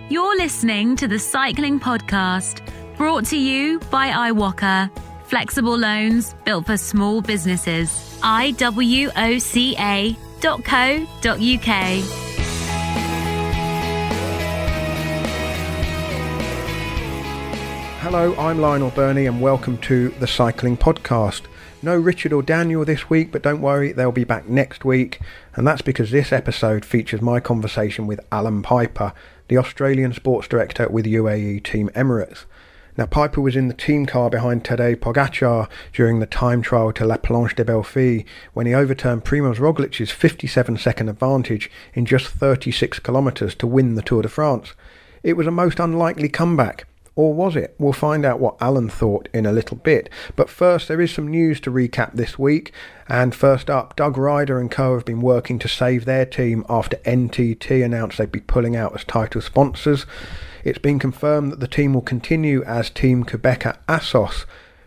You're listening to the Cycling Podcast, brought to you by iwoca. Flexible loans built for small businesses. iwoca.co.uk. Hello, I'm Lionel Burney and welcome to the Cycling Podcast. No Richard or Daniel this week, but don't worry, they'll be back next week. And that's because this episode features my conversation with Allan Peiper, the Australian sports director with UAE Team Emirates. Now, Peiper was in the team car behind Tadej Pogacar during the time trial to La Planche de Belfi when he overturned Primoz Roglic's 57-second advantage in just 36 kilometres to win the Tour de France. It was a most unlikely comeback. Or was it? We'll find out what Allan thought in a little bit. But first, there is some news to recap this week. And first up, Doug Ryder and co have been working to save their team after NTT announced they'd be pulling out as title sponsors. It's been confirmed that the team will continue as Team Quebecer Assos.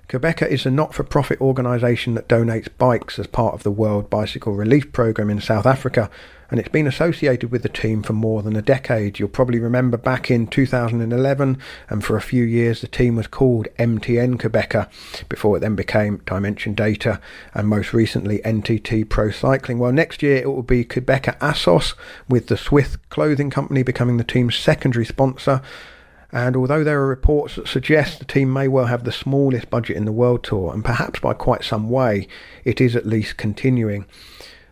Quebecer is a not-for-profit organisation that donates bikes as part of the World Bicycle Relief Programme in South Africa, and it's been associated with the team for more than a decade. You'll probably remember back in 2011, and for a few years the team was called MTN Quebecer, before it then became Dimension Data, and most recently NTT Pro Cycling. Well, next year it will be Quebecer Assos, with the Swiss clothing company becoming the team's secondary sponsor. And although there are reports that suggest the team may well have the smallest budget in the World Tour, and perhaps by quite some way, it is at least continuing.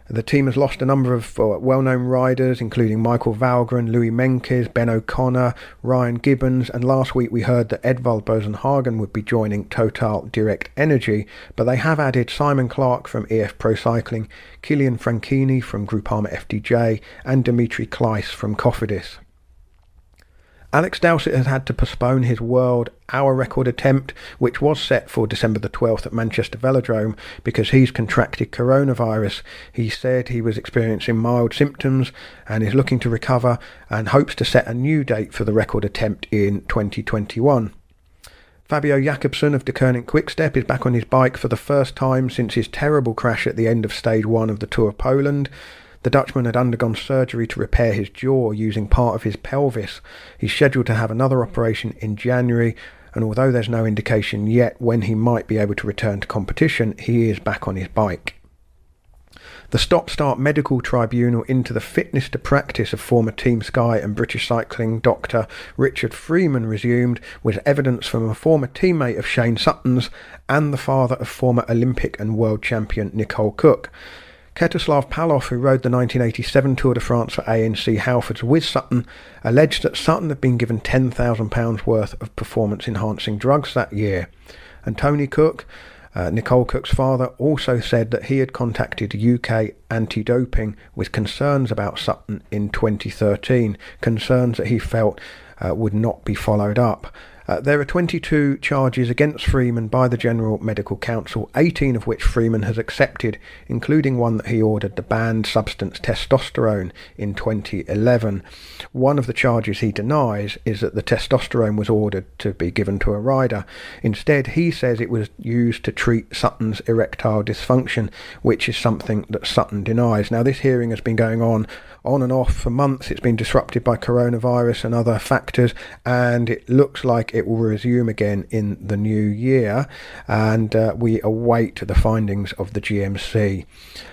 The team has lost a number of well-known riders, including Michael Valgren, Louis Menkes, Ben O'Connor, Ryan Gibbons, and last week we heard that Edvald Boasson-Hagen would be joining Total Direct Energy, but they have added Simon Clark from EF Pro Cycling, Kilian Franchini from Groupama FDJ, and Dimitri Kleiss from Cofidis. Alex Dowsett has had to postpone his world hour record attempt, which was set for December the 12th at Manchester Velodrome, because he's contracted coronavirus. He said he was experiencing mild symptoms and is looking to recover and hopes to set a new date for the record attempt in 2021. Fabio Jakobsen of De Koning Quickstep is back on his bike for the first time since his terrible crash at the end of Stage 1 of the Tour of Poland. The Dutchman had undergone surgery to repair his jaw using part of his pelvis. He's scheduled to have another operation in January, and although there's no indication yet when he might be able to return to competition, he is back on his bike. The stop-start medical tribunal into the fitness to practice of former Team Sky and British cycling doctor Richard Freeman resumed, with evidence from a former teammate of Shane Sutton's and the father of former Olympic and world champion Nicole Cook. Ketoslav Palov, who rode the 1987 Tour de France for ANC Halfords with Sutton, alleged that Sutton had been given £10,000 worth of performance-enhancing drugs that year. And Tony Cook, Nicole Cook's father, also said that he had contacted UK anti-doping with concerns about Sutton in 2013, concerns that he felt would not be followed up. There are 22 charges against Freeman by the General Medical Council, 18 of which Freeman has accepted, including one that he ordered the banned substance testosterone in 2011. One of the charges he denies is that the testosterone was ordered to be given to a rider. Instead, he says it was used to treat Sutton's erectile dysfunction, which is something that Sutton denies. Now, this hearing has been going on and off for months. It's been disrupted by coronavirus and other factors, and it looks like it will resume again in the new year, and we await the findings of the GMC.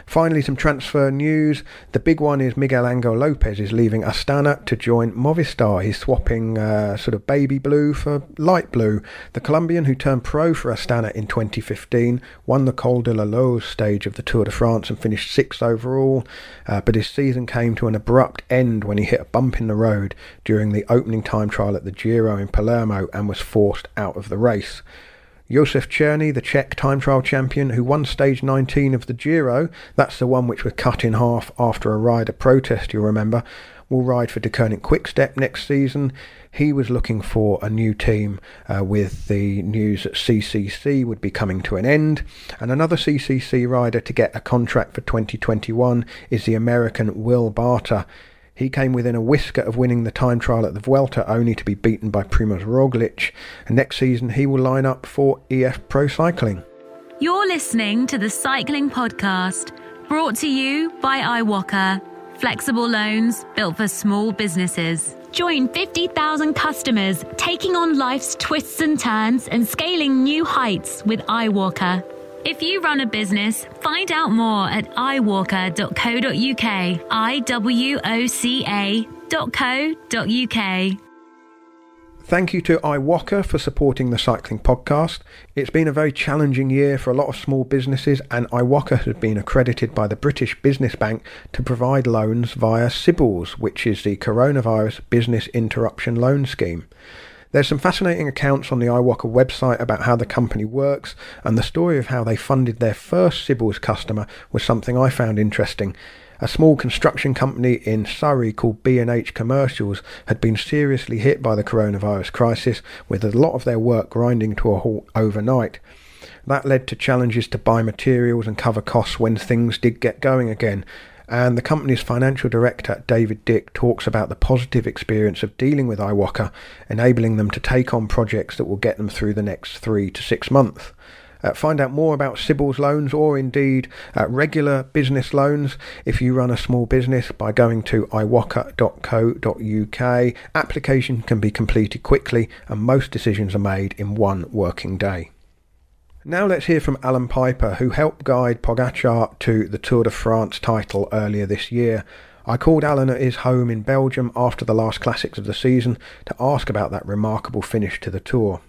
Finally, some transfer news. The big one is Miguel Angel Lopez is leaving Astana to join Movistar. He's swapping sort of baby blue for light blue. The Colombian, who turned pro for Astana in 2015, won the Col de la Loze stage of the Tour de France and finished 6th overall, but his season came to an abrupt end when he hit a bump in the road during the opening time trial at the Giro in Palermo and was forced out of the race. Josef Černý, the Czech time trial champion who won stage 19 of the Giro, that's the one which was cut in half after a rider protest, you'll remember, will ride for De Koning Quickstep next season. He was looking for a new team with the news that CCC would be coming to an end. And another CCC rider to get a contract for 2021 is the American Will Barter. He came within a whisker of winning the time trial at the Vuelta, only to be beaten by Primoz Roglic. And next season he will line up for EF Pro Cycling. You're listening to the Cycling Podcast, brought to you by iwoca. Flexible loans built for small businesses. Join 50,000 customers taking on life's twists and turns and scaling new heights with iwoca. If you run a business, find out more at iwoca.co.uk, iwoca.co.uk. Thank you to iwoca for supporting the Cycling Podcast. It's been a very challenging year for a lot of small businesses, and iwoca has been accredited by the British Business Bank to provide loans via CBILS, which is the Coronavirus Business Interruption Loan Scheme. There's some fascinating accounts on the iwoca website about how the company works, and the story of how they funded their first CBILS customer was something I found interesting. A small construction company in Surrey called B&H Commercials had been seriously hit by the coronavirus crisis, with a lot of their work grinding to a halt overnight. That led to challenges to buy materials and cover costs when things did get going again. And the company's financial director, David Dick, talks about the positive experience of dealing with iwoca, enabling them to take on projects that will get them through the next 3 to 6 months. Find out more about CBILS loans, or indeed regular business loans if you run a small business, by going to iwoca.co.uk. Application can be completed quickly, and most decisions are made in 1 working day. Now let's hear from Allan Peiper, who helped guide Pogacar to the Tour de France title earlier this year. I called Allan at his home in Belgium after the last classics of the season to ask about that remarkable finish to the Tour.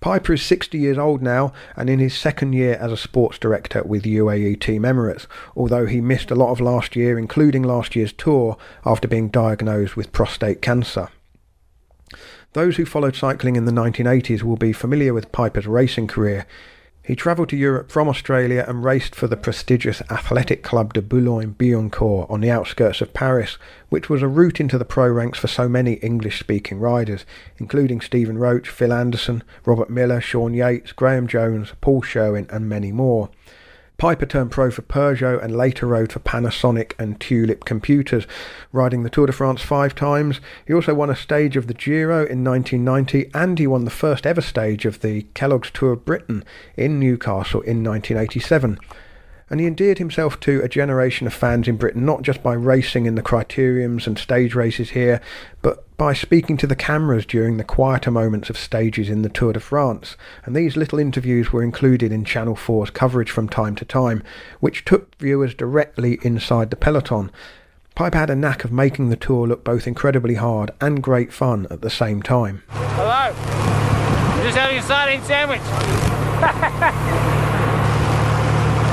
Peiper is 60 years old now and in his second year as a sports director with UAE Team Emirates, although he missed a lot of last year, including last year's Tour, after being diagnosed with prostate cancer. Those who followed cycling in the 1980s will be familiar with Peiper's racing career. He travelled to Europe from Australia and raced for the prestigious Athletic Club de Boulogne-Billancourt on the outskirts of Paris, which was a route into the pro ranks for so many English-speaking riders, including Stephen Roach, Phil Anderson, Robert Miller, Sean Yates, Graham Jones, Paul Sherwin and many more. Peiper turned pro for Peugeot and later rode for Panasonic and Tulip Computers, riding the Tour de France 5 times. He also won a stage of the Giro in 1990, and he won the first ever stage of the Kellogg's Tour of Britain in Newcastle in 1987. And he endeared himself to a generation of fans in Britain, not just by racing in the criteriums and stage races here, but by speaking to the cameras during the quieter moments of stages in the Tour de France. And these little interviews were included in Channel 4's coverage from time to time, which took viewers directly inside the peloton. Peiper had a knack of making the Tour look both incredibly hard and great fun at the same time. Hello, just having a sardine sandwich.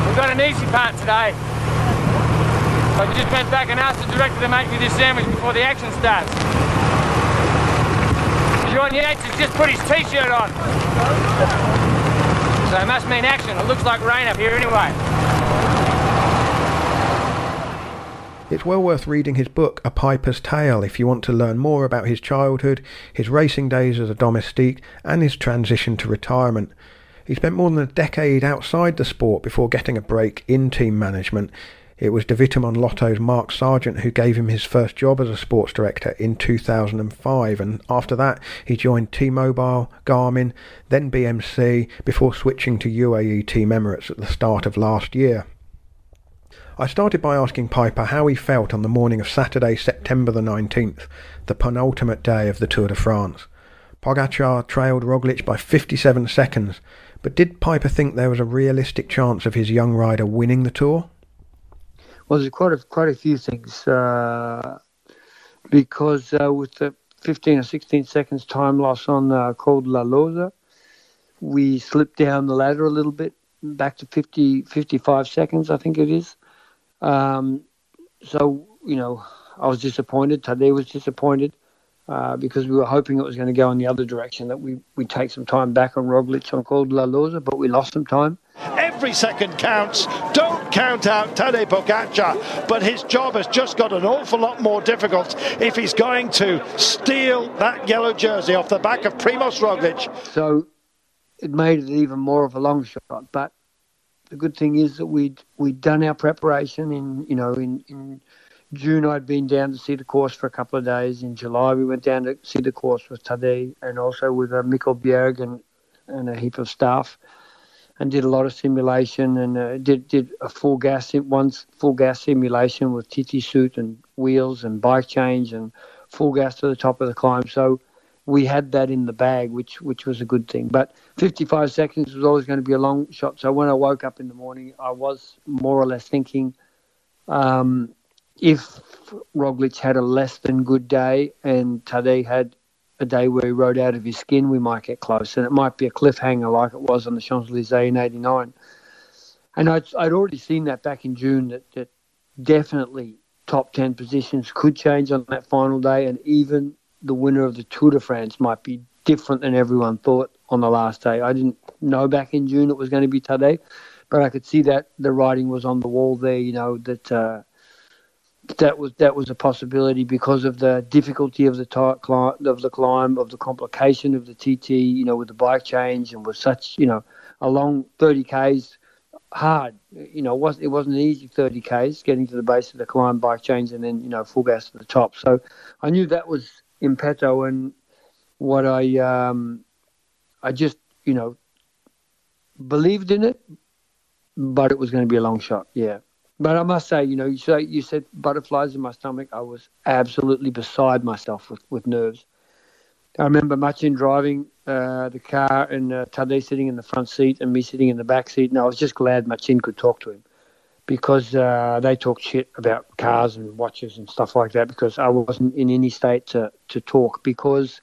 We've got an easy part today. I just went back and asked the director to make me this sandwich before the action starts. Sean Yates has just put his t-shirt on. So it must mean action. It looks like rain up here anyway. It's well worth reading his book, A Peiper's Tale, if you want to learn more about his childhood, his racing days as a domestique, and his transition to retirement. He spent more than a decade outside the sport before getting a break in team management. It was De Vitamon Lotto's Mark Sargent who gave him his first job as a sports director in 2005, and after that he joined T-Mobile, Garmin, then BMC, before switching to UAE Team Emirates at the start of last year. I started by asking Peiper how he felt on the morning of Saturday, September the 19th, the penultimate day of the Tour de France. Pogacar trailed Roglic by 57 seconds, but did Peiper think there was a realistic chance of his young rider winning the Tour? Well, there's quite a few things, because with the 15 or 16 seconds time loss on Col de la Loza, we slipped down the ladder a little bit, back to 55 seconds, I think it is. So, I was disappointed. Tadej was disappointed. Because we were hoping it was going to go in the other direction, that we take some time back on Roglic on Col de la Loza, but we lost some time. Every second counts. Don't count out Tadej Pogacar, but his job has just got an awful lot more difficult if he's going to steal that yellow jersey off the back of Primoz Roglic. So it made it even more of a long shot, but the good thing is that we'd done our preparation in June. I'd been down to see the course for a couple of days. In July, we went down to see the course with Tadej and also with Mikkel Bjerg and a heap of staff, and did a lot of simulation and did a full gas simulation with TT suit and wheels and bike change and full gas to the top of the climb. So we had that in the bag, which was a good thing. But 55 seconds was always going to be a long shot. So when I woke up in the morning, I was more or less thinking, if Roglic had a less than good day and Tadej had a day where he rode out of his skin, we might get close. And it might be a cliffhanger like it was on the Champs-Élysées in 89. And I'd already seen that back in June, that definitely top 10 positions could change on that final day, and even the winner of the Tour de France might be different than everyone thought on the last day. I didn't know back in June it was going to be Tadej, but I could see that the writing was on the wall there, that was a possibility because of the difficulty of the climb, of the complication of the TT, with the bike change, and was such, a long 30 Ks, hard. It wasn't an easy 30 Ks getting to the base of the climb, bike change, and then, full gas to the top. So I knew that was in petto, and what I just, believed in it, but it was going to be a long shot, yeah. But I must say, you said butterflies in my stomach. I was absolutely beside myself with nerves. I remember Machin driving the car and Tadej sitting in the front seat and me sitting in the back seat. And I was just glad Machin could talk to him, because they talked shit about cars and watches and stuff like that, because I wasn't in any state to talk, because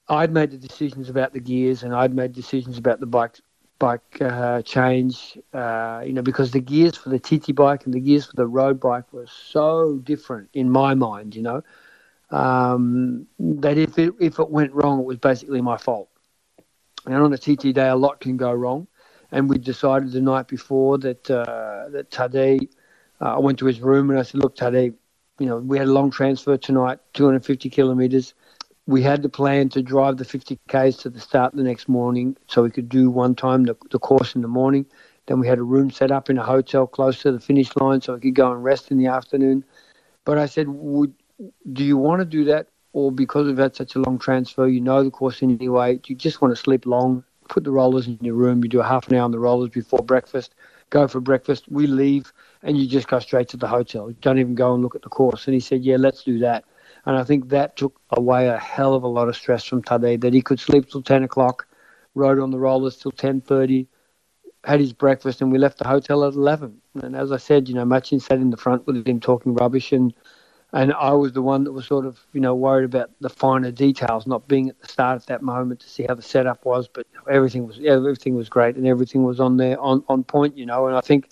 I'd made the decisions about the gears and I'd made decisions about the bike change, because the gears for the TT bike and the gears for the road bike were so different in my mind, that if it went wrong, it was basically my fault. And on a TT day, a lot can go wrong. And we decided the night before that Tadej, I went to his room and I said, look, Tadej, we had a long transfer tonight, 250 kilometres. We had the plan to drive the 50 Ks to the start the next morning so we could do one time the course in the morning. Then we had a room set up in a hotel close to the finish line so we could go and rest in the afternoon. But I said, do you want to do that? Or because we've had such a long transfer, the course anyway, do you just want to sleep long, put the rollers in your room, you do a half an hour on the rollers before breakfast, go for breakfast, we leave, and you just go straight to the hotel. Don't even go and look at the course. And he said, yeah, let's do that. And I think that took away a hell of a lot of stress from Tadej, that he could sleep till 10 o'clock, rode on the rollers till 10:30, had his breakfast, and we left the hotel at 11. And as I said, Machin sat in the front with him talking rubbish, and I was the one that was sort of, worried about the finer details, not being at the start at that moment to see how the setup was. But everything was great, and everything was on there, on point, And I think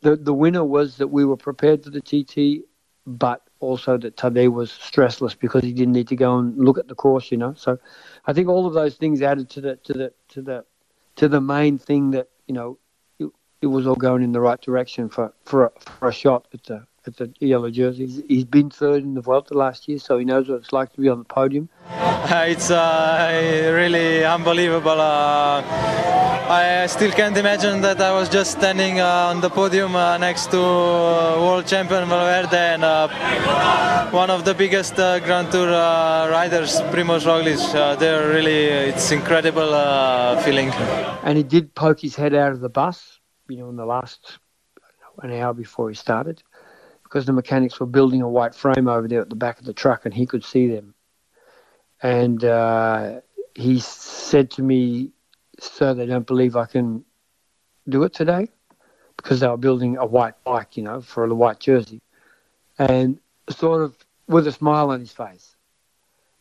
the winner was that we were prepared for the TT, but also that Tadej was stressless because he didn't need to go and look at the course, So I think all of those things added to the main thing that it was all going in the right direction for a shot at the yellow jersey. He's been third in the Vuelta last year, so he knows what it's like to be on the podium. It's really unbelievable. I still can't imagine that I was just standing on the podium next to world champion Valverde and one of the biggest Grand Tour riders, Primoz Roglic. It's incredible feeling. And he did poke his head out of the bus, in the last an hour before he started, because the mechanics were building a white frame over there at the back of the truck and he could see them. And he said to me, sir, they don't believe I can do it today, because they were building a white bike, for the white jersey. And sort of with a smile on his face.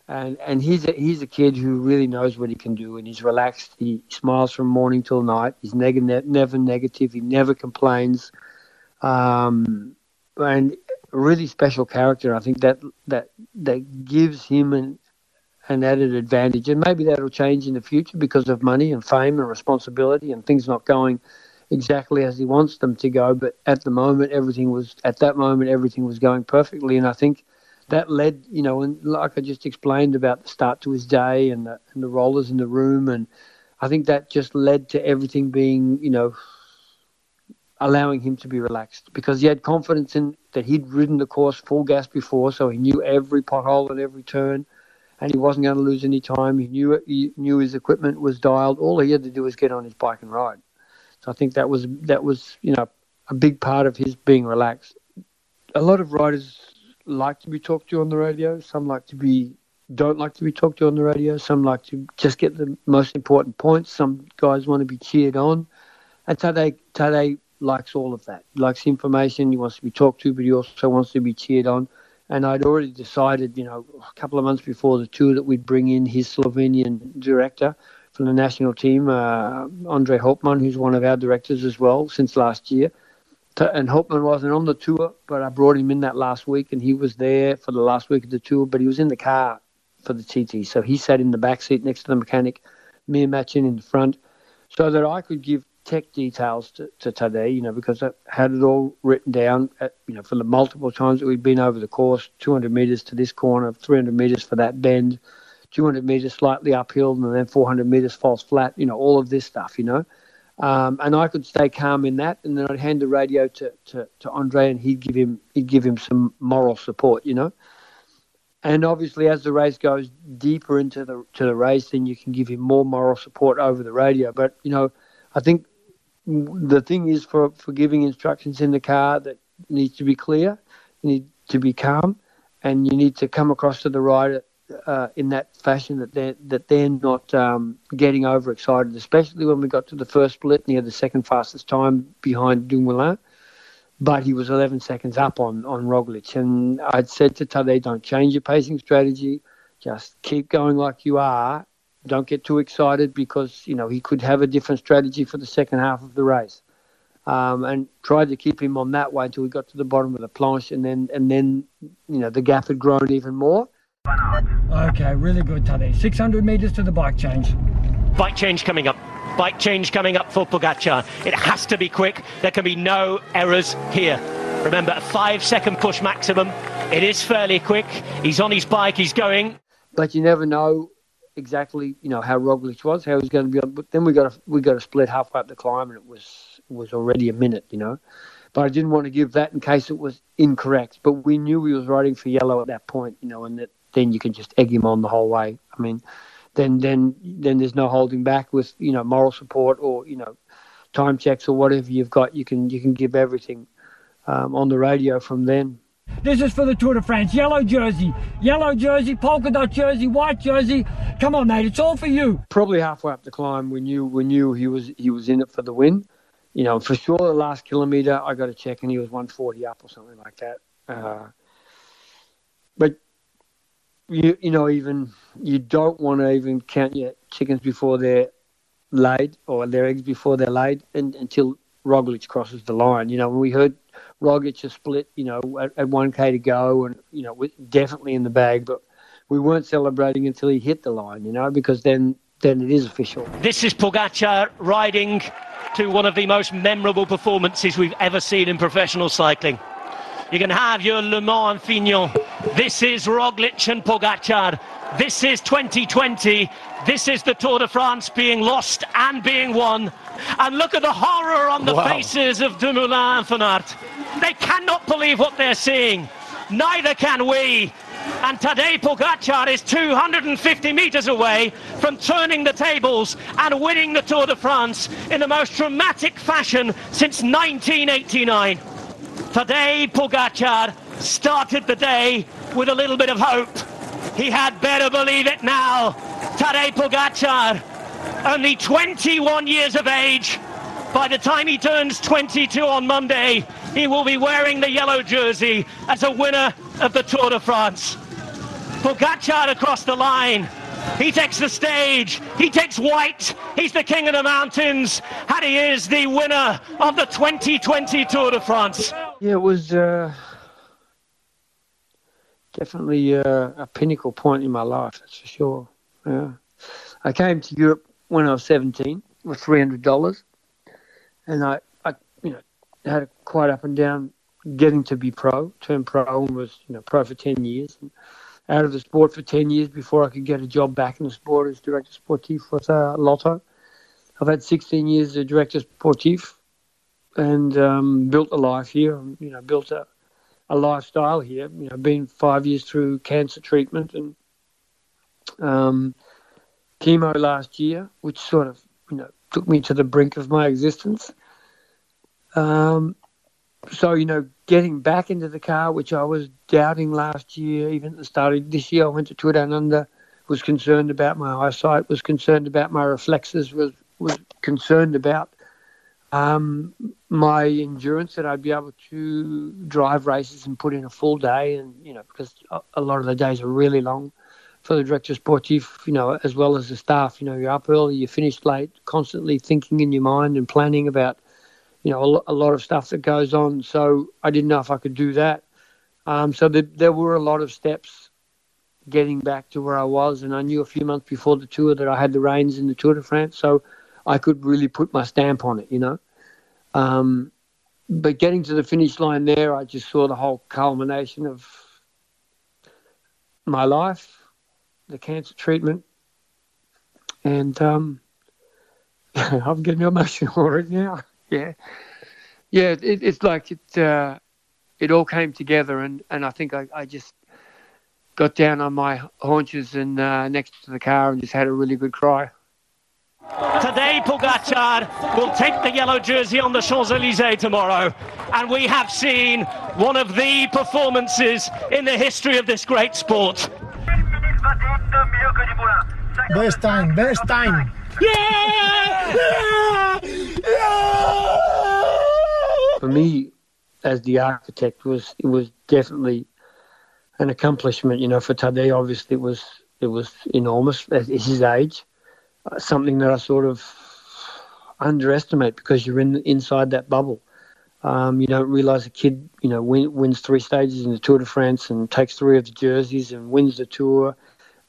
And he's a kid who really knows what he can do, and he's relaxed. He smiles from morning till night. He's never negative. He never complains. And a really special character. I think that gives him an added advantage, and maybe that'll change in the future because of money and fame and responsibility and things not going exactly as he wants them to go. But at that moment, everything was going perfectly, and I think that led, and like I just explained about the start to his day and the rollers in the room, and I think that just led to everything being, allowing him to be relaxed, because he had confidence in that he'd ridden the course full gas before, so he knew every pothole and every turn, and he wasn't going to lose any time. He knew his equipment was dialed. All he had to do was get on his bike and ride. So I think that was a big part of his being relaxed. A lot of riders like to be talked to on the radio. Some don't like to be talked to on the radio. Some like to just get the most important points. Some guys want to be cheered on. And Tadej likes all of that. He likes information. He wants to be talked to, but he also wants to be cheered on. And I'd already decided, a couple of months before the tour, that we'd bring in his Slovenian director from the national team, Andrej Hopman, who's one of our directors as well since last year. And Hopman wasn't on the tour, but I brought him in that last week, and he was there for the last week of the tour, but he was in the car for the TT. So he sat in the back seat next to the mechanic, me and Machin in the front, so that I could give tech details to Tadej, because I had it all written down, for the multiple times that we'd been over the course, 200 metres to this corner, 300 metres for that bend, 200 metres slightly uphill, and then 400 metres false flat, all of this stuff, and I could stay calm in that, and then I'd hand the radio to Andre, and he'd give him some moral support, And obviously, as the race goes deeper into the race, then you can give him more moral support over the radio. But I think the thing is for giving instructions in the car, that needs to be clear, you need to be calm, and you need to come across to the rider in that fashion that they're not getting overexcited, especially when we got to the first split and he had the second fastest time behind Dumoulin. But he was 11 seconds up on Roglic. And I'd said to Tadej, don't change your pacing strategy. Just keep going like you are. Don't get too excited, because, he could have a different strategy for the second half of the race. And tried to keep him on that way until we got to the bottom of the Planche. And then the gap had grown even more. Okay, really good, Tadej. 600 metres to the bike change. Bike change coming up. Bike change coming up for Pogacar. It has to be quick. There can be no errors here. Remember, a 5-second push maximum. It is fairly quick. He's on his bike. He's going. But you never know exactly, how Roglic was, how he was going to be on. But then we got a split halfway up the climb, and it was already a minute, But I didn't want to give that in case it was incorrect. But we knew he was riding for yellow at that point, and then you can just egg him on the whole way. I mean, then there's no holding back with moral support or time checks or whatever you've got. You can give everything on the radio from then. This is for the Tour de France. Yellow jersey, polka dot jersey, white jersey. Come on, mate, it's all for you. Probably halfway up the climb, we knew he was in it for the win. For sure the last kilometre I got to check, and he was 140 up or something like that. But you don't want to even count your chickens before they're laid, or their eggs before they're laid, until Roglic crosses the line. When we heard Roglic a split, at 1K to go, and definitely in the bag, but we weren't celebrating until he hit the line, because then it is official. This is Pogacar riding to one of the most memorable performances we've ever seen in professional cycling. You can have your Le Mans and Fignon. This is Roglic and Pogacar. This is 2020. This is the Tour de France being lost and being won. And look at the horror on the faces of Dumoulin and Van Aert. They cannot believe what they're seeing. Neither can we. And Tadej Pogacar is 250 metres away from turning the tables and winning the Tour de France in the most dramatic fashion since 1989. Tadej Pogacar started the day with a little bit of hope. He had better believe it now. Tadej Pogacar, only 21 years of age. By the time he turns 22 on Monday, he will be wearing the yellow jersey as a winner of the Tour de France. Pogacar across the line. He takes the stage. He takes white. He's the king of the mountains. And he is the winner of the 2020 Tour de France. Yeah, it was definitely a pinnacle point in my life, that's for sure. Yeah. I came to Europe when I was 17 with $300. And I had a quite up and down getting to be turned pro, and was pro for 10 years. And out of the sport for 10 years before I could get a job back in the sport as director sportif with Lotto. I've had 16 years as director sportif, and built a life here, built a lifestyle here, been 5 years through cancer treatment and chemo last year, which sort of, took me to the brink of my existence. So, getting back into the car, which I was doubting last year, even at the start of this year, I went to Tour Down Under, was concerned about my eyesight, was concerned about my reflexes, was concerned about my endurance, that I'd be able to drive races and put in a full day. And, because a lot of the days are really long for the director sportif, as well as the staff. You're up early, you finish late, constantly thinking in your mind and planning about, a lot of stuff that goes on. So I didn't know if I could do that. So there were a lot of steps getting back to where I was. And I knew a few months before the tour that I had the reins in the Tour de France. So I could really put my stamp on it, But getting to the finish line there, I just saw the whole culmination of my life, the cancer treatment. And I'm getting emotional right now. Yeah. It's like it all came together, and I think I just got down on my haunches and next to the car and just had a really good cry. Tadej Pogacar will take the yellow jersey on the Champs-Élysées tomorrow, and we have seen one of the performances in the history of this great sport. Best time. For me, as the architect, it was definitely an accomplishment. For Tadej, obviously, it was enormous at his age. Something that I sort of underestimate because you're inside that bubble. You don't realise a kid, wins 3 stages in the Tour de France and takes 3 of the jerseys and wins the Tour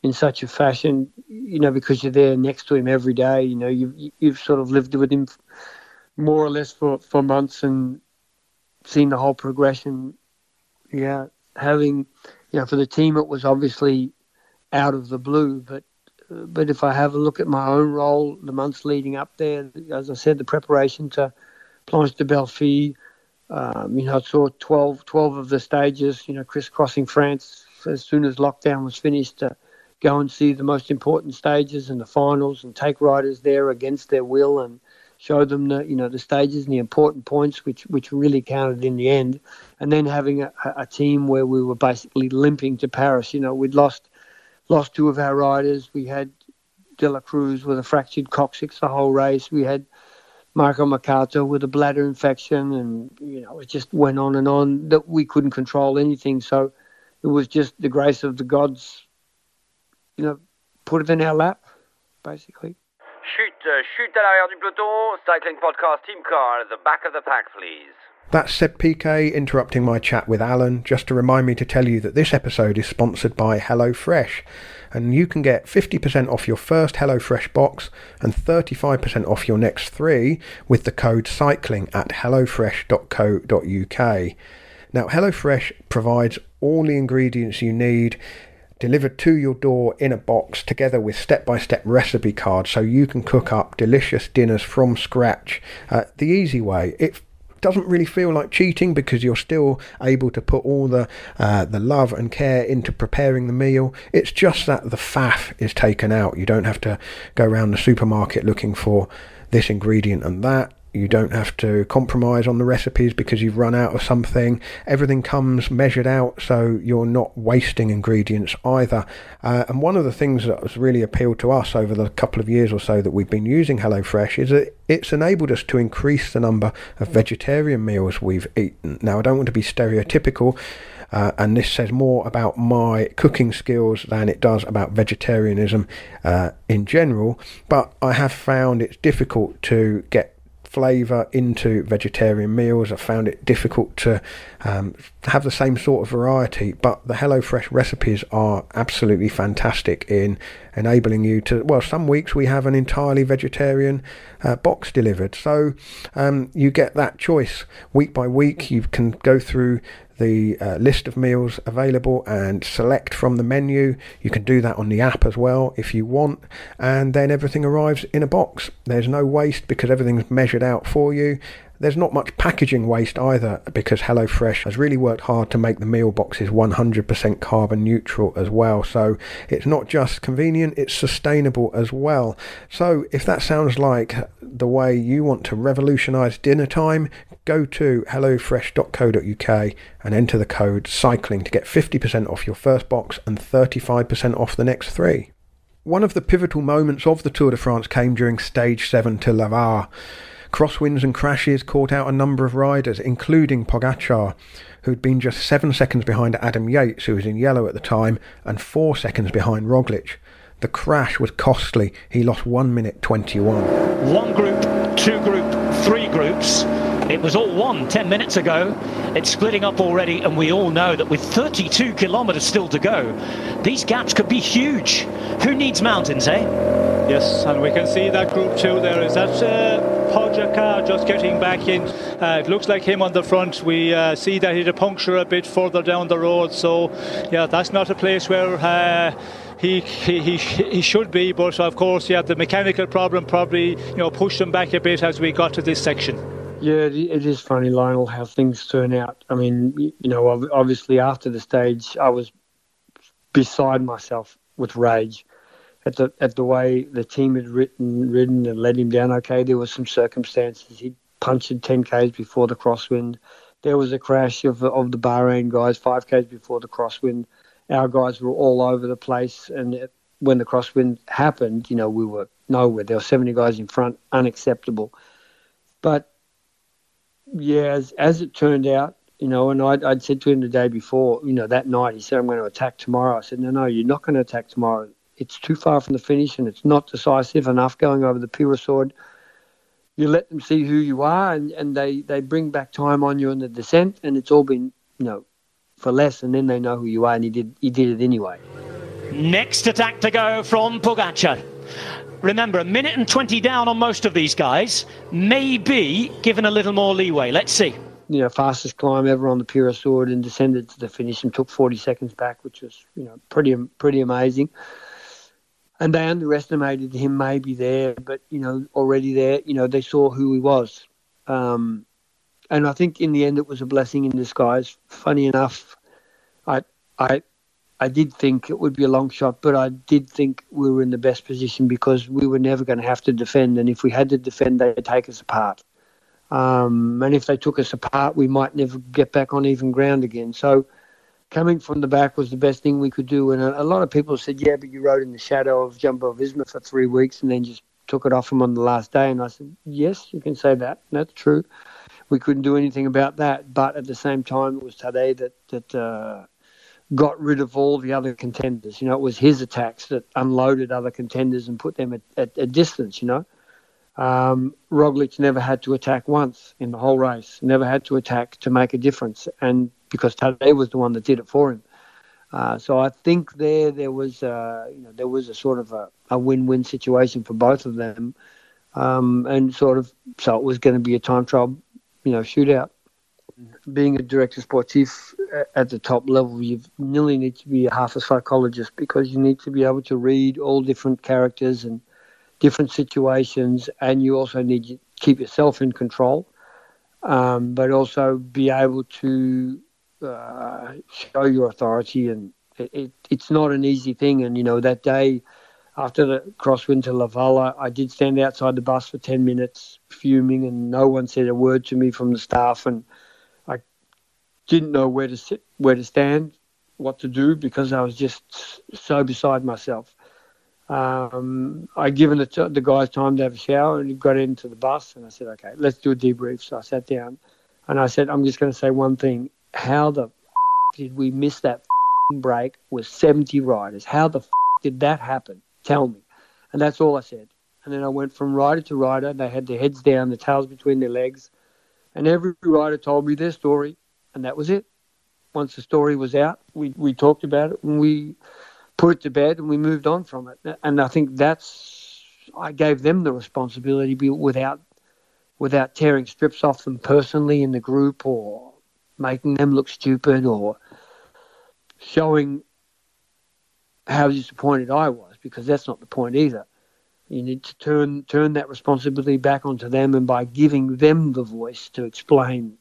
in such a fashion, because you're there next to him every day. You've sort of lived with him more or less for months and seen the whole progression. Yeah, having, for the team it was obviously out of the blue, but if I have a look at my own role, the months leading up there, as I said, the preparation to Planche de Belfi, I saw 12 of the stages, crisscrossing France as soon as lockdown was finished, to go and see the most important stages and the finals and take riders there against their will and show them the stages and the important points which really counted in the end. And then having a team where we were basically limping to Paris. We'd lost 2 of our riders. We had De La Cruz with a fractured coccyx the whole race. We had Marco Mercato with a bladder infection, and it just went on and on, that we couldn't control anything. So it was just the grace of the gods, put it in our lap, basically. Chute à l'arrière du peloton, cycling podcast team car at the back of the pack, please. That's Seb PK interrupting my chat with Allan, just to remind me to tell you that this episode is sponsored by HelloFresh, and you can get 50% off your first HelloFresh box and 35% off your next 3 with the code CYCLING at hellofresh.co.uk. Now, HelloFresh provides all the ingredients you need delivered to your door in a box, together with step-by-step recipe cards, so you can cook up delicious dinners from scratch the easy way. It doesn't really feel like cheating because you're still able to put all the love and care into preparing the meal. It's just that the faff is taken out. You don't have to go around the supermarket looking for this ingredient and that. You don't have to compromise on the recipes because you've run out of something. Everything comes measured out, so you're not wasting ingredients either. And one of the things that has really appealed to us over the couple of years or so that we've been using HelloFresh is that it's enabled us to increase the number of vegetarian meals we've eaten. Now, I don't want to be stereotypical, and this says more about my cooking skills than it does about vegetarianism in general, but I have found it's difficult to get flavour into vegetarian meals. I found it difficult to have the same sort of variety, but the HelloFresh recipes are absolutely fantastic in enabling you to, well, some weeks we have an entirely vegetarian box delivered, so you get that choice week by week. You can go through the list of meals available and select from the menu. You can do that on the app as well if you want, and then everything arrives in a box. There's no waste because everything's measured out for you. There's not much packaging waste either because HelloFresh has really worked hard to make the meal boxes 100% carbon neutral as well. So it's not just convenient, it's sustainable as well. So if that sounds like the way you want to revolutionise dinner time, Go to hellofresh.co.uk and enter the code CYCLING to get 50% off your first box and 35% off the next 3. One of the pivotal moments of the Tour de France came during Stage 7 to Laval. Crosswinds and crashes caught out a number of riders, including Pogacar, who'd been just 7 seconds behind Adam Yates, who was in yellow at the time, and 4 seconds behind Roglic. The crash was costly. He lost 1 minute 21. One group, two group, three groups. It was all won 10 minutes ago. It's splitting up already, and we all know that with 32 kilometres still to go, these gaps could be huge. Who needs mountains, eh? Yes, and we can see that group two there. Is that Pogacar just getting back in? It looks like him on the front. We see that he had a puncture a bit further down the road. So, yeah, that's not a place where he should be. But, of course, yeah, the mechanical problem probably, pushed him back a bit as we got to this section. Yeah, it is funny, Lionel, how things turn out. I mean, obviously after the stage, I was beside myself with rage at the way the team had ridden and let him down. Okay, there were some circumstances. He punctured 10 Ks before the crosswind. There was a crash of the Bahrain guys 5 Ks before the crosswind. Our guys were all over the place, and when the crosswind happened, we were nowhere. There were 70 guys in front, unacceptable. But yeah, as it turned out, and I'd said to him the day before, that night, he said, I'm going to attack tomorrow. I said, no, you're not going to attack tomorrow. It's too far from the finish and it's not decisive enough going over the Pura Sword. You let them see who you are, and they bring back time on you in the descent, and it's all been, for less, and then they know who you are, and he did it anyway. Next attack to go from Pogacar. Remember, 1 minute and 20 down on most of these guys. Maybe given a little more leeway. Let's see. Fastest climb ever on the Pura Sword, and descended to the finish and took 40 seconds back, which was, pretty amazing. And they underestimated him maybe there, but, already there, they saw who he was. And I think in the end it was a blessing in disguise. Funny enough, I did think it would be a long shot, but I did think we were in the best position because we were never going to have to defend. And if we had to defend, they'd take us apart. And if they took us apart, we might never get back on even ground again. So coming from the back was the best thing we could do. And a lot of people said, yeah, but you rode in the shadow of Jumbo-Visma for 3 weeks and then just took it off him on the last day. And I said, yes, you can say that. That's true. We couldn't do anything about that. But at the same time, it was Tadej that got rid of all the other contenders. It was his attacks that unloaded other contenders and put them at a distance, Roglic never had to attack once in the whole race, never had to attack to make a difference, and because Tadej was the one that did it for him. So I think there was there was a sort of a win-win situation for both of them, and so it was going to be a time trial, shootout. Being a director sportif at the top level, you nearly need to be half a psychologist because you need to be able to read all different characters and different situations, and you also need to keep yourself in control, but also be able to show your authority. And it's not an easy thing. And, that day after the crosswind to Laval, I did stand outside the bus for 10 minutes fuming, and no one said a word to me from the staff, and I didn't know where to sit, where to stand, what to do, because I was just so beside myself. I'd given the guys time to have a shower, and he got into the bus, and I said, okay, let's do a debrief. So I sat down and I said, I'm just going to say one thing. How the did we miss that break with 70 riders? How the did that happen? Tell me. And that's all I said. And then I went from rider to rider. They had their heads down, the tails between their legs, and every rider told me their story, and that was it. Once the story was out, we talked about it, and we put it to bed, and we moved on from it. And I think I gave them the responsibility without tearing strips off them personally in the group, or making them look stupid, or showing how disappointed I was, because that's not the point either. You need to turn that responsibility back onto them, and by giving them the voice to explain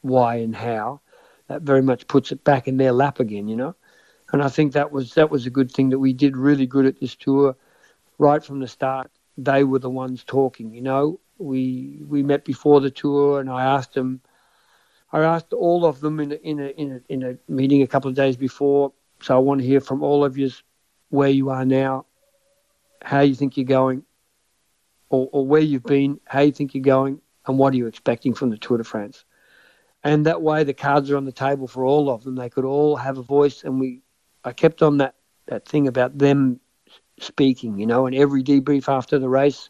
why and how, that very much puts it back in their lap again, And I think that was a good thing that we did really good at this tour. Right from the start, they were the ones talking, We met before the tour, and I asked them, I asked all of them in a meeting a couple of days before. So I want to hear from all of you where you are now, how you think you're going, or where you've been, how you think you're going, and what are you expecting from the Tour de France. And that way the cards are on the table for all of them. They could all have a voice, and I kept on that thing about them speaking, and every debrief after the race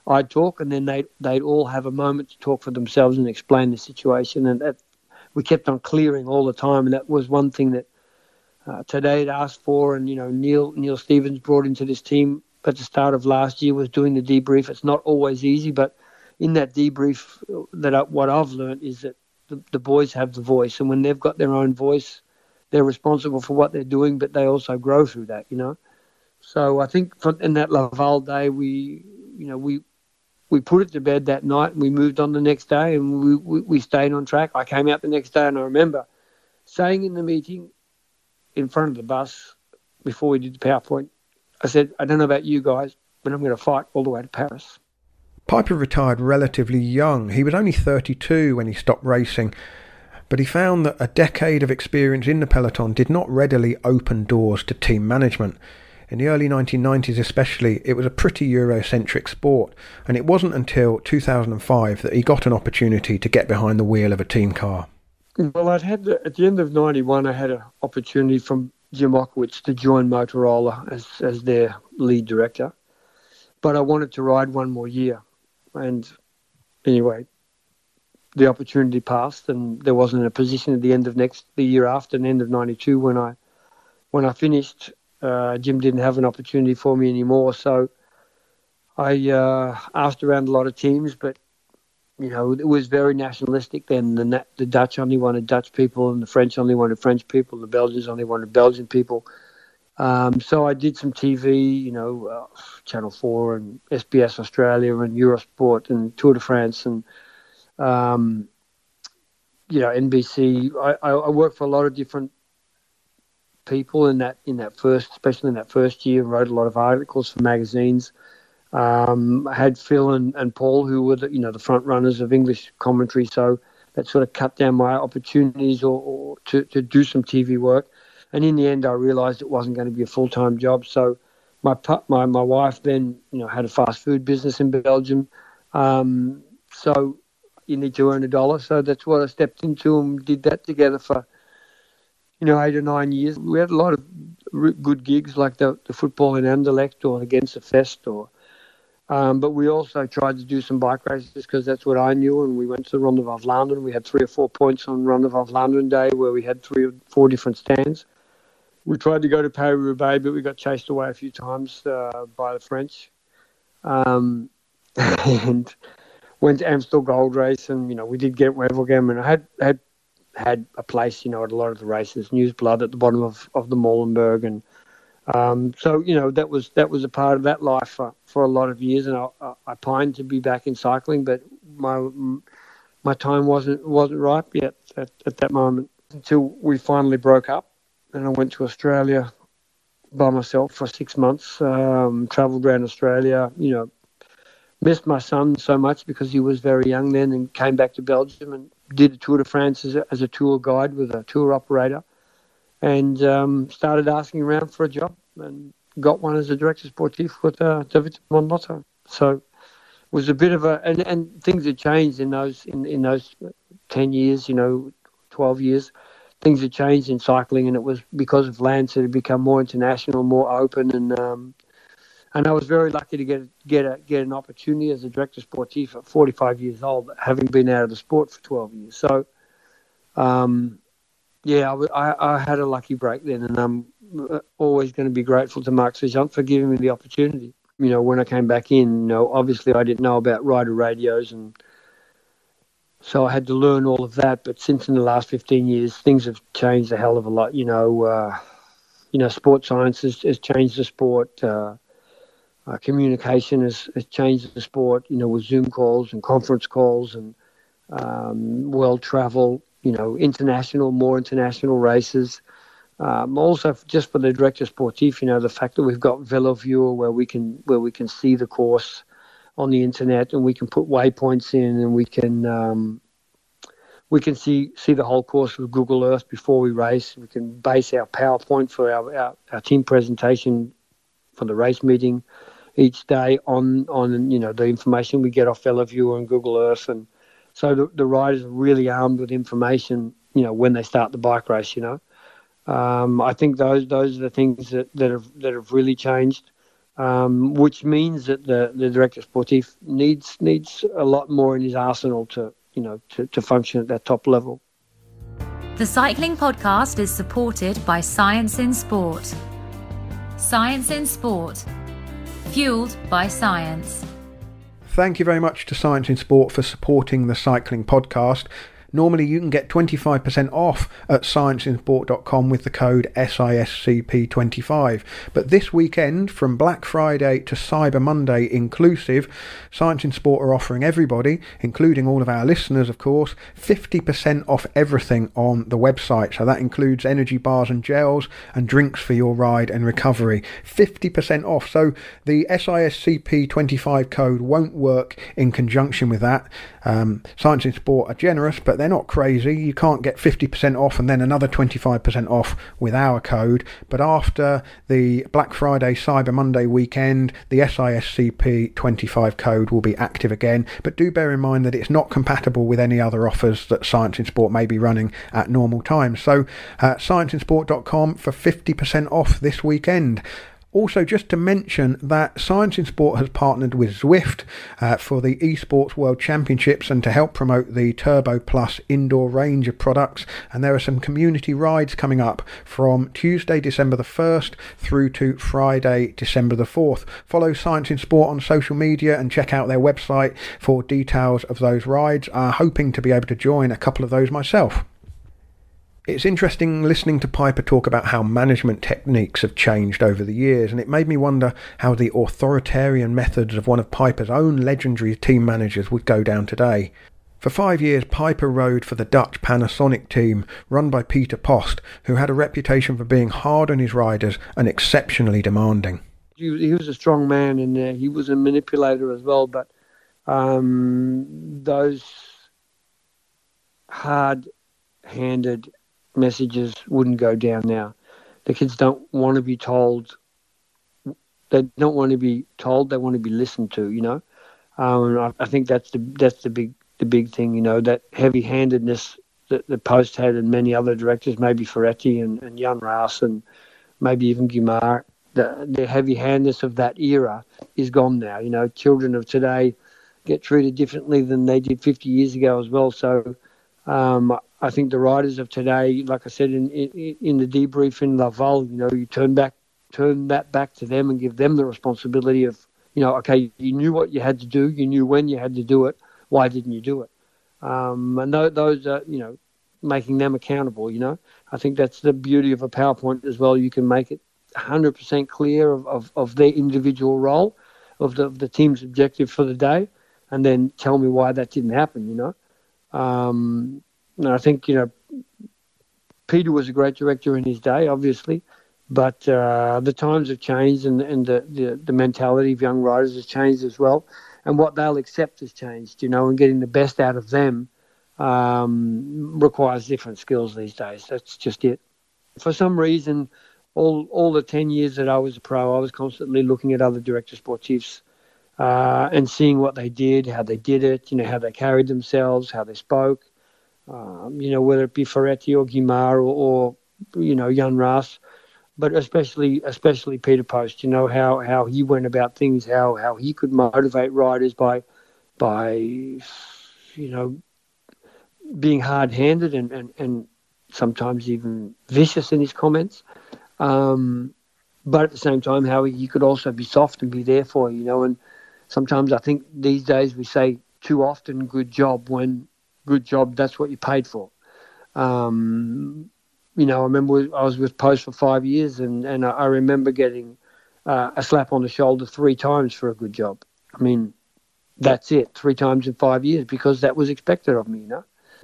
I'd talk, and then they'd all have a moment to talk for themselves and explain the situation. And that we kept on clearing all the time, and that was one thing that Tadej had asked for, and Neil Stevens brought into this team at the start of last year, was doing the debrief. It's not always easy, but in that debrief, what I've learned is that the boys have the voice, and when they've got their own voice, they're responsible for what they're doing, but they also grow through that, So I think in that Laval day, we put it to bed that night, and we moved on the next day, and we stayed on track. I came out the next day, and I remember saying in the meeting in front of the bus before we did the PowerPoint, I said, I don't know about you guys, but I'm going to fight all the way to Paris. Peiper retired relatively young. He was only 32 when he stopped racing, but he found that a decade of experience in the peloton did not readily open doors to team management. In the early 1990s especially, it was a pretty Eurocentric sport, and it wasn't until 2005 that he got an opportunity to get behind the wheel of a team car. Well, at the end of 91, I had an opportunity from Jim Ockowitz to join Motorola as their lead director, but I wanted to ride one more year. And anyway, the opportunity passed, and there wasn't a position at the end of the year after, the end of 92, when I finished. Jim didn't have an opportunity for me anymore, so I asked around a lot of teams, but it was very nationalistic then. The Dutch only wanted Dutch people, and the French only wanted French people, and the Belgians only wanted Belgian people. So I did some TV, Channel 4 and SBS Australia and Eurosport and Tour de France and, NBC. I worked for a lot of different people especially in that first year, wrote a lot of articles for magazines. I had Phil and Paul, who were the front runners of English commentary, so that sort of cut down my opportunities or to do some TV work. And in the end, I realised it wasn't going to be a full-time job. So my wife then had a fast food business in Belgium. So you need to earn $1, so that's what I stepped into, and did that together for 8 or 9 years. We had a lot of good gigs, like the football in Anderlecht or against the Fest, but we also tried to do some bike races because that's what I knew. And we went to the Ronde van Vlaanderen. We had 3 or 4 points on Ronde van Vlaanderen Day, where we had 3 or 4 different stands. We tried to go to Paris-Roubaix, but we got chased away a few times by the French. And went to Amstel Gold Race, and we did get Wevelgem, and I had a place, at a lot of the races, Newsblad at the bottom of the Molenberg, and so that was a part of that life for a lot of years, and I pined to be back in cycling, but my time wasn't ripe yet at that moment, until we finally broke up, and I went to Australia by myself for 6 months. Travelled around Australia, missed my son so much because he was very young then, and came back to Belgium and did a Tour de France as a tour guide with a tour operator, and started asking around for a job, and got one as a director sportif with David Monlotto. So it was a bit of and things had changed in those 10 years, 12 years. Things had changed in cycling, and it was because of Lance it had become more international, more open, and I was very lucky to get an opportunity as a director sportif at 45 years old, having been out of the sport for 12 years. So, I had a lucky break then, and I'm always going to be grateful to Mark Sergeant for giving me the opportunity. When I came back in, obviously I didn't know about rider radios, and so I had to learn all of that. But since in the last 15 years, things have changed a hell of a lot. Sport science has changed the sport. Communication has changed the sport, with Zoom calls and conference calls and world travel, more international races. Also, just for the director sportif, the fact that we've got VeloViewer where we can see the course on the internet, and we can put waypoints in, and we can we can see the whole course with Google Earth before we race. We can base our PowerPoint for our team presentation for the race meeting each day on the information we get off VeloViewer and Google Earth, and so the riders are really armed with information, when they start the bike race. I think those are the things that have really changed, which means that the director sportif needs a lot more in his arsenal to function at that top level. The Cycling Podcast is supported by Science in Sport. Science in Sport. Fueled by science. Thank you very much to Science in Sport for supporting the Cycling Podcast. Normally you can get 25% off at scienceinsport.com with the code SISCP25. But this weekend, from Black Friday to Cyber Monday inclusive, Science in Sport are offering everybody, including all of our listeners of course, 50% off everything on the website. So that includes energy bars and gels and drinks for your ride and recovery. 50% off. So the SISCP25 code won't work in conjunction with that. Science in Sport are generous, but they're not crazy. You can't get 50% off and then another 25% off with our code. But after the Black Friday Cyber Monday weekend, the SISCP25 code will be active again. But do bear in mind that it's not compatible with any other offers that Science in Sport may be running at normal times. So scienceinsport.com for 50% off this weekend. Also, just to mention that Science in Sport has partnered with Zwift for the Esports World Championships and to help promote the Turbo Plus indoor range of products. And there are some community rides coming up from Tuesday, December the 1st through to Friday, December the 4th. Follow Science in Sport on social media and check out their website for details of those rides. I'm hoping to be able to join a couple of those myself. It's interesting listening to Peiper talk about how management techniques have changed over the years, and it made me wonder how the authoritarian methods of one of Peiper's own legendary team managers would go down today. For 5 years, Peiper rode for the Dutch Panasonic team, run by Peter Post, who had a reputation for being hard on his riders and exceptionally demanding. He was a strong man, and he was a manipulator as well, but those hard-handed messages wouldn't go down now. The kids don't want to be told. They don't want to be told. They want to be listened to. And I think that's the big thing. That heavy-handedness that the Post had and many other directors, maybe Ferretti and Jan Raas and maybe even Guimard. The heavy-handedness of that era is gone now. Children of today get treated differently than they did 50 years ago as well. So. I think the riders of today, like I said in the debrief in Laval, you turn that back to them and give them the responsibility of, okay, you knew what you had to do, you knew when you had to do it, why didn't you do it? And those are, making them accountable. I think that's the beauty of a PowerPoint as well. You can make it 100% clear of their individual role, of the team's objective for the day, and then tell me why that didn't happen. And I think, Peter was a great director in his day, obviously, but the times have changed and the mentality of young riders has changed as well. And what they'll accept has changed, and getting the best out of them requires different skills these days. That's just it. For some reason, all the 10 years that I was a pro, I was constantly looking at other director sportifs and seeing what they did, how they did it, how they carried themselves, how they spoke. Whether it be Ferretti or Guimard or Jan Raas, but especially Peter Post, how he went about things, how he could motivate riders by being hard-handed and sometimes even vicious in his comments. But at the same time, how he could also be soft and be there for you, and sometimes I think these days we say too often good job when good job, that's what you paid for. I remember I was with Post for 5 years and I remember getting a slap on the shoulder 3 times for a good job. I mean, that's it, 3 times in 5 years because that was expected of me,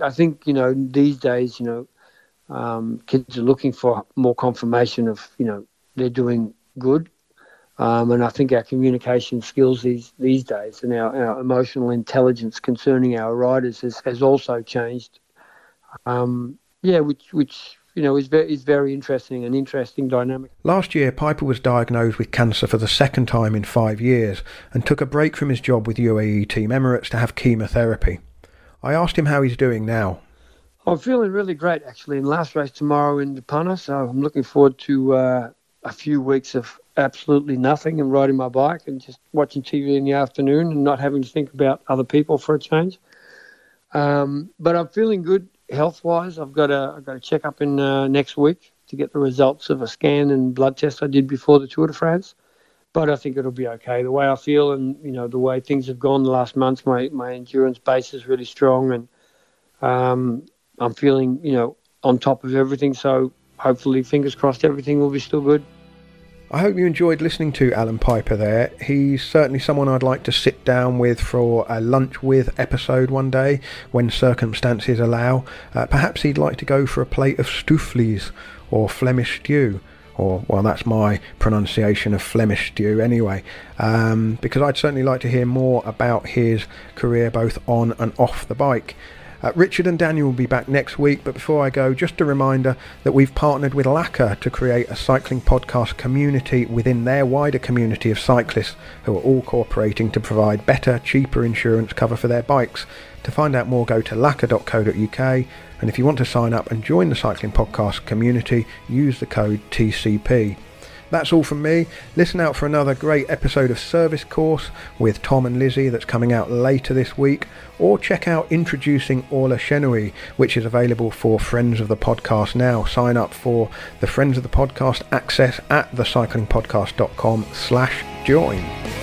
I think, these days, kids are looking for more confirmation of, they're doing good. And I think our communication skills these days and our emotional intelligence concerning our riders has also changed Which is very interesting, an interesting dynamic. Last year, Peiper was diagnosed with cancer for the second time in 5 years and took a break from his job with UAE Team Emirates to have chemotherapy. I asked him how he's doing now. I'm feeling really great, actually. In the last race tomorrow in Planche, so I'm looking forward to a few weeks of absolutely nothing and riding my bike and just watching TV in the afternoon and not having to think about other people for a change. But I'm feeling good health-wise. I've got a check-up in next week to get the results of a scan and blood test I did before the Tour de France. But I think it'll be okay. The way I feel and, the way things have gone the last months, my endurance base is really strong, and I'm feeling, on top of everything. So hopefully, fingers crossed, everything will be still good. I hope you enjoyed listening to Allan Peiper there. He's certainly someone I'd like to sit down with for a lunch with episode one day when circumstances allow. Perhaps he'd like to go for a plate of stoofvlees or Flemish stew. Or, well, that's my pronunciation of Flemish stew anyway, because I'd certainly like to hear more about his career both on and off the bike. Richard and Daniel will be back next week, but before I go, just a reminder that we've partnered with Laka to create a cycling podcast community within their wider community of cyclists who are all cooperating to provide better, cheaper insurance cover for their bikes. To find out more, go to laka.co.uk, and if you want to sign up and join the cycling podcast community, use the code TCP. That's all from me. Listen out for another great episode of Service Course with Tom and Lizzie that's coming out later this week, or check out Introducing Orla Chenouille, which is available for Friends of the Podcast now. Sign up for the Friends of the Podcast access at thecyclingpodcast.com/join.